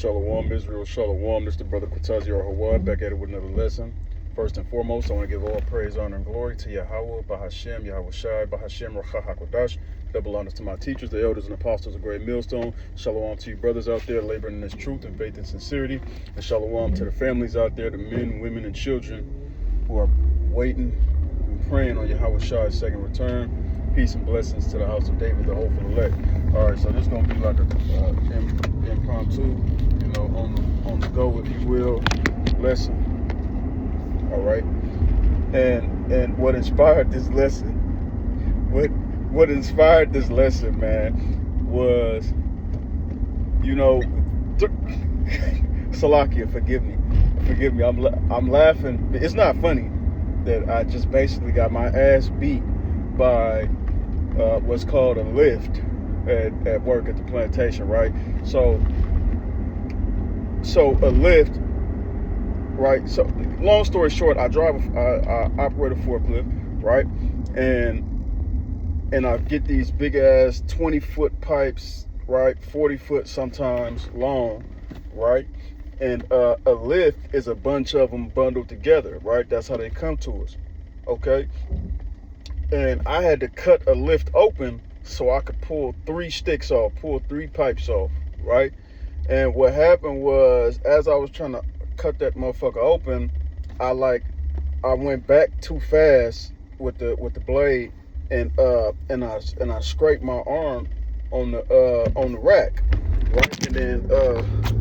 Shalom, Israel, Shalom. This is the brother Quatazi Yahawah, back at it with another lesson. First and foremost, I want to give all praise, honor, and glory to Yahawah, Bahasham, Yahawashi, Bahasham, Hakodash. Double honors to my teachers, the elders and apostles of Great Millstone. Shalom to you brothers out there laboring in this truth and faith and sincerity. And shalom to the families out there, the men, women, and children who are waiting and praying on Yahawashi's second return. Peace and blessings to the house of David, the hopeful elect. All right, so this is going to be like a impromptu, on the go, if you will, lesson. All right, and what inspired this lesson, what inspired this lesson, man, was, Salakia, forgive me. I'm laughing. It's not funny that I just basically got my ass beat by what's called a lift at work at the plantation, right? So a lift, right? So long story short, I operate a forklift, right? And I get these big ass 20-foot pipes, right? 40-foot sometimes long, right? And a lift is a bunch of them bundled together, right? That's how they come to us, okay? And I had to cut a lift open so I could pull 3 pipes off, right? And what happened was, as I was trying to cut that motherfucker open, I went back too fast with the blade, and I scraped my arm on the rack, right? And then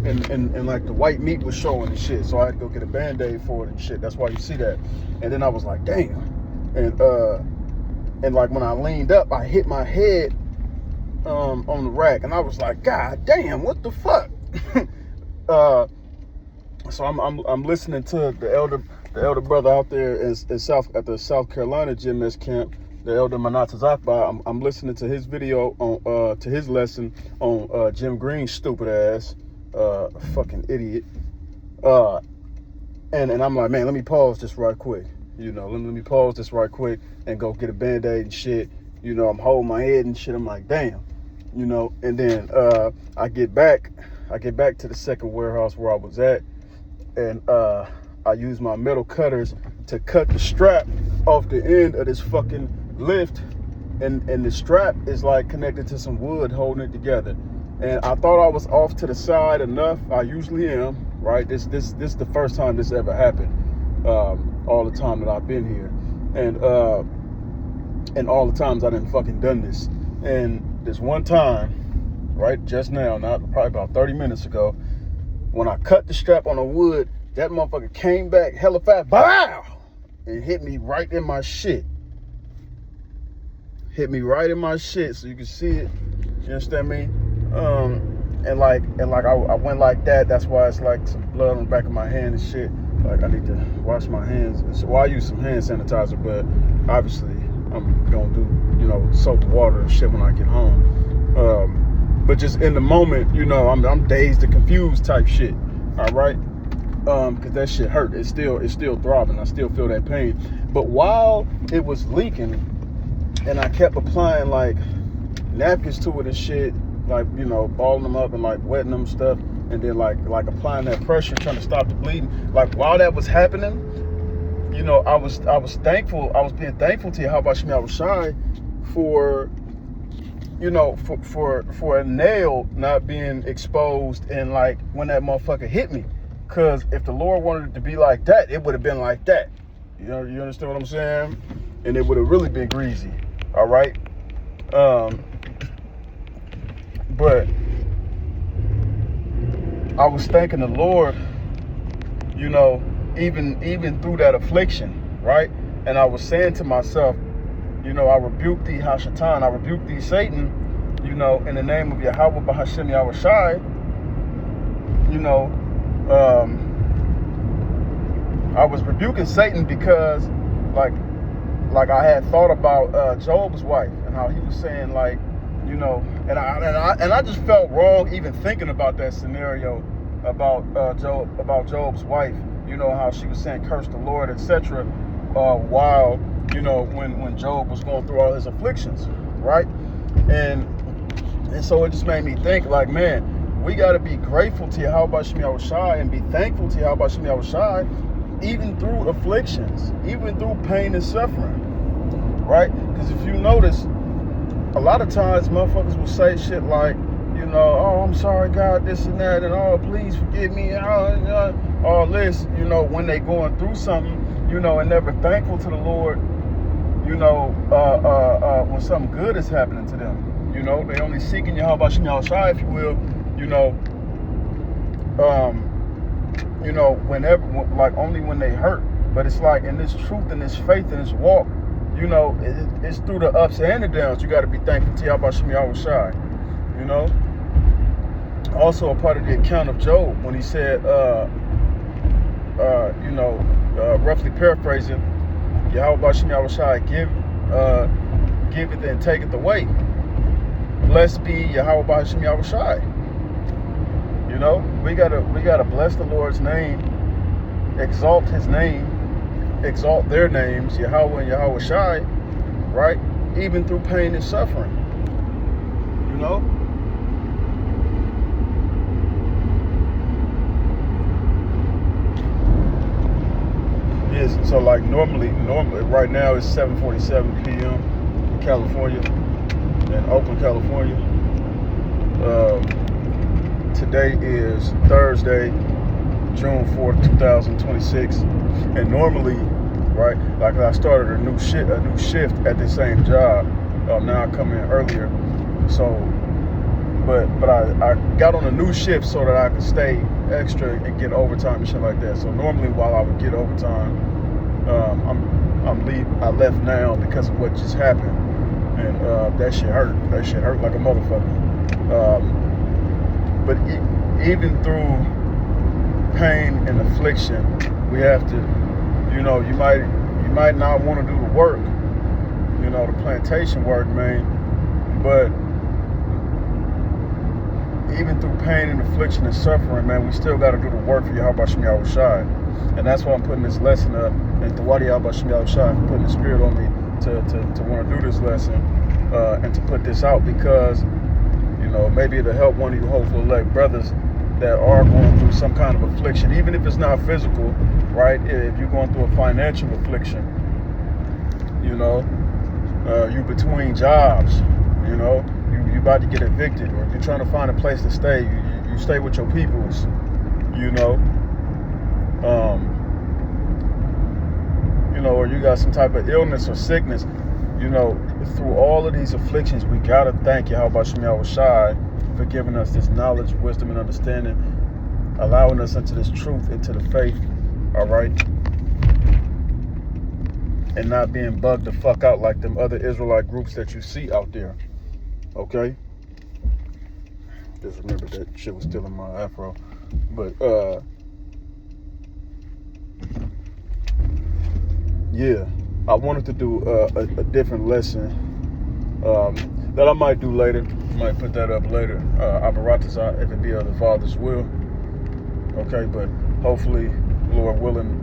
and like the white meat was showing and shit, so I had to go get a Band-Aid for it and shit. That's why you see that. And then I was like, damn. And like when I leaned up, I hit my head on the rack, and I was like, God damn, what the fuck? So I'm listening to the elder brother out there at the South Carolina GMS camp, the elder Manata Zakba. I'm listening to his video on to his lesson on Jim Green's stupid ass, fucking idiot. And I'm like, man, let me pause this right quick. Let me pause this right quick and go get a Band-Aid and shit. I'm holding my head and shit. I'm like, damn. And then I get back to the second warehouse where I was at, and I use my metal cutters to cut the strap off the end of this fucking lift, and the strap is like connected to some wood holding it together. And I thought I was off to the side enough. I usually am, right? This is the first time this ever happened. All the time that I've been here, and all the times I done fucking done this. And this one time, right, just now, probably about 30 minutes ago, when I cut the strap on the wood, that motherfucker came back hella fast, BOW! And hit me right in my shit. So you can see it. You understand me? And I went like that. That's why it's like some blood on the back of my hand and shit. Like, I need to wash my hands. So I use some hand sanitizer, but obviously I'm gonna do, soap and water and shit when I get home. But just in the moment, I'm dazed and confused type shit. All right, because that shit hurt. It's still throbbing. I still feel that pain. But while it was leaking, and I kept applying like napkins to it and shit, like balling them up and like wetting them stuff. And then like applying that pressure, trying to stop the bleeding. Like while that was happening, I was thankful. I was being thankful to Yahawashi for for a nail not being exposed, and like when that motherfucker hit me. Cause if the Lord wanted it to be like that, it would have been like that. You understand what I'm saying? And it would have really been greasy. All right. But I was thanking the Lord, even through that affliction, right? And I was saying to myself, I rebuke thee, Hashatan, I rebuke thee, Satan, in the name of Yahawah, Bahasham, Yahawashi. I was rebuking Satan because, like I had thought about Job's wife and how he was saying, like, and I just felt wrong even thinking about that scenario about Job's wife. How she was saying curse the Lord, etc. While when Job was going through all his afflictions, right? And so it just made me think, like, man, we got to be grateful to Yahawashi and be thankful to Yahawashi even through afflictions, even through pain and suffering, right? Because if you notice, a lot of times motherfuckers will say shit like, you know, oh, I'm sorry, God, this and that, and oh, please forgive me, all this, you know, when they going through something, you know, and never thankful to the Lord, you know, when something good is happening to them. You know, they only seeking Yahawashi, if you will, you know, whenever, like only when they hurt. But it's like in this truth and this faith and this walk, you know, it's through the ups and the downs. You got to be thankful to Yahawashi, you know. Also a part of the account of Job when he said, you know, roughly paraphrasing, Yahawashi give it and take it away. Blessed be Yahawashi. You know, we gotta bless the Lord's name, exalt His name, exalt their names, Yahawah and Yahawashi, right? Even through pain and suffering. You know. Yes. So like normally right now it's 7:47 p.m. in California. In Oakland, California. Today is Thursday, June 4th, 2026. And normally, right, like I started a new shift at the same job. Now I come in earlier. So, but I got on a new shift so that I could stay extra and get overtime and shit like that. So normally while I would get overtime, I left now because of what just happened. And that shit hurt. That shit hurt like a motherfucker. But even through pain and affliction, we have to, you know, you might not want to do the work, you know, the plantation work, man. But even through pain and affliction and suffering, man, we still got to do the work for Yahawashi. And that's why I'm putting this lesson up. And to Yahawashi for putting the spirit on me to want to do this lesson and to put this out, because, you know, maybe it'll help one of you hopeful elect brothers that are going through some kind of affliction, even if it's not physical, right? If you're going through a financial affliction, you know, you between jobs, you know, you about to get evicted, or if you're trying to find a place to stay, you stay with your peoples, you know, or you got some type of illness or sickness, you know, through all of these afflictions, we got to thank Yahawashi for giving us this knowledge, wisdom, and understanding, allowing us into this truth, into the faith, all right? And not being bugged the fuck out like them other Israelite groups that you see out there, okay? Just remember that shit was still in my afro. But, yeah, I wanted to do a different lesson that I might do later. Might put that up later. Abaratazah, if it be of the Father's will. Okay, but hopefully, Lord willing,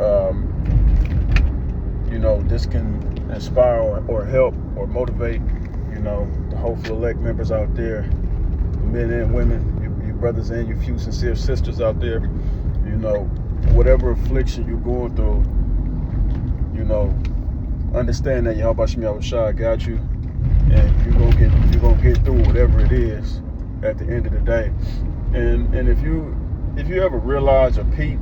you know, this can inspire or help or motivate, you know, the hopeful elect members out there, men and women, you brothers and you few sincere sisters out there, you know, whatever affliction you're going through, you know, understand that Yahawashi got you, and you're gonna get through whatever it is at the end of the day. And if you ever realize or peep,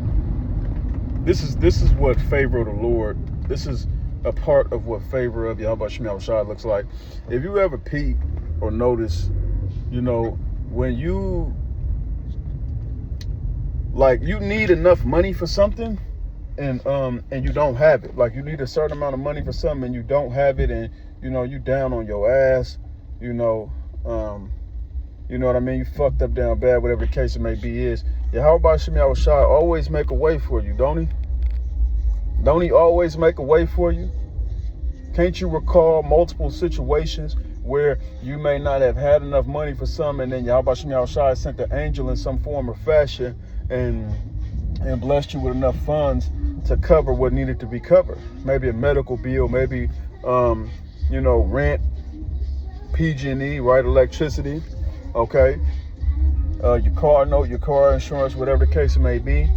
this is what favor of the Lord. This is a part of what favor of Yahawashi looks like. If you ever peep or notice, you know, when you need enough money for something, and you don't have it. Like, you need a certain amount of money for something and you don't have it, and you know you down on your ass, you know what I mean, you fucked up down bad, whatever the case it may be is. Yahawashi always make a way for you, don't he? Don't he always make a way for you? Can't you recall multiple situations where you may not have had enough money for something, and then Yahawashi sent the angel in some form or fashion and blessed you with enough funds to cover what needed to be covered? Maybe a medical bill, maybe you know, rent, PG&E, right, electricity, okay? your car note, your car insurance, whatever the case it may be.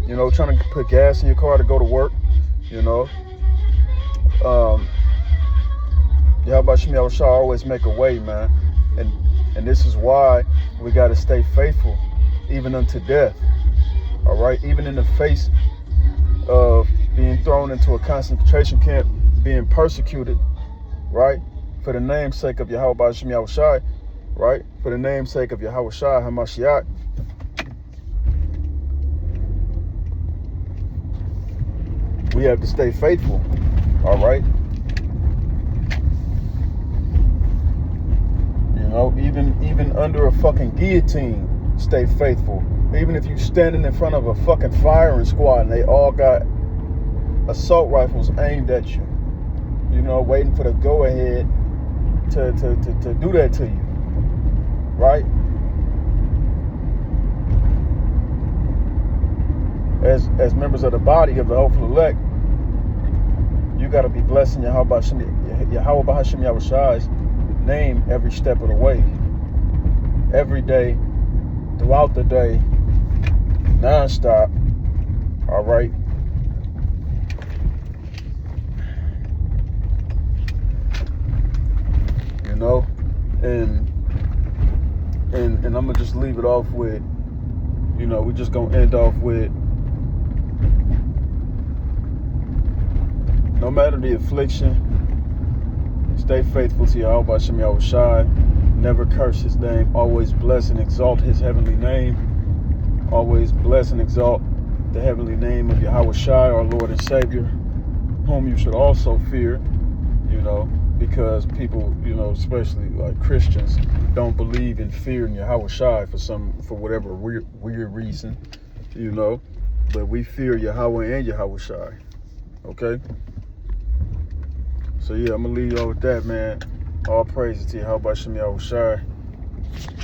You know, trying to put gas in your car to go to work. You know, Yahawashi Yahawashi always make a way, man. And this is why we got to stay faithful, even unto death. All right, even in the face of being thrown into a concentration camp, being persecuted, right, for the namesake of Yahawashi Yahawashi, right, for the namesake of Yahawashi Hamashiach. We have to stay faithful. All right. You know, even under a fucking guillotine, stay faithful. Even if you standing in front of a fucking firing squad and they all got assault rifles aimed at you, you know, waiting for the go ahead to do that to you, right? As members of the body of the hopeful elect, you got to be blessing Yahawah Bahasham Yahawashi's name every step of the way, every day, throughout the day, non-stop. All right. You know, and I'm gonna just leave it off with, you know, we're just gonna end off with, no matter the affliction, stay faithful to Yahawashi Yahawashi. Never curse his name. Always bless and exalt his heavenly name. Always bless and exalt the heavenly name of Yahawashi, our Lord and Savior, whom you should also fear, you know, because people, you know, especially like Christians, don't believe in fearing Yahawashi for whatever weird reason, you know. But we fear Yahawah and Yahawashi. Okay? So yeah, I'm gonna leave y'all with that, man. All praises to Yahawashi Yahawashi.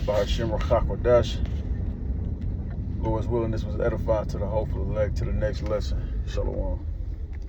Bahasham Rachakodash. Lord's willing, this was edifying to the hopeful elect. To the next lesson. Shalom.